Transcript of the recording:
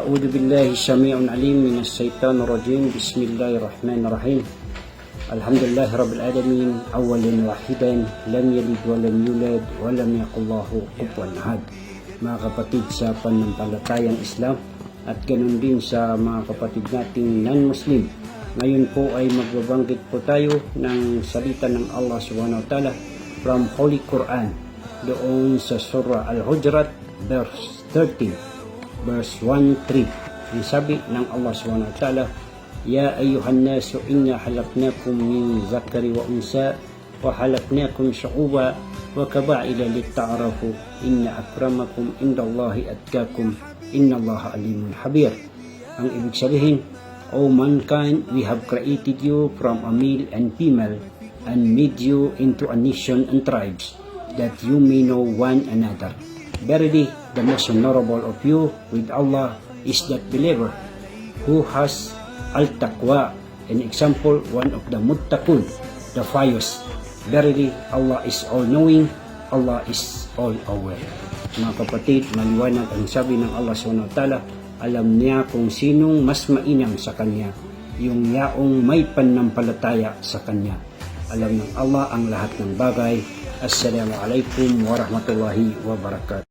أعوذ بالله السميع العليم من الشيطان الرجيم. بسم الله الرحمن الرحيم. الحمد لله رب العالمين أولا واحدا لم يلد ولم يولد ولم يكن له كفوا أحد. Mga kapatid sa pananampalatayang Islam at ganun din sa mga kapatid nating non-Muslim, ngayon po ay magbabanggit po tayo ng salita ng Allah subhanahu wa ta'ala from Holy Quran doon sa Surah Al-Hujurat verse 13 verse 1-3. Ang sabi ng Allah subhanahu wa ta'ala, Ya ayuhan nasu inna halaknakum min zakari wa unsa wa halaknakum syu'uba wa kaba'ila litta'arafu inna akramakum indallahi atkakum innallaha alimun habir. Ang ibig sabihin, O mankind, we have created you from a male and female and made you into a nation and tribes that you may know one another. Verily, the most honorable of you with Allah is that believer who has al-taqwa, an example, one of the muttaqun, the pious. Verily, Allah is all-knowing, Allah is all-aware. Mga kapatid, maliwanag ang sabi ng Allah SWT, alam niya kung sinong mas mainam sa Kanya, yung yaong may pananampalataya sa Kanya. Alam ng Allah ang lahat ng bagay. Assalamualaikum warahmatullahi wabarakatuh.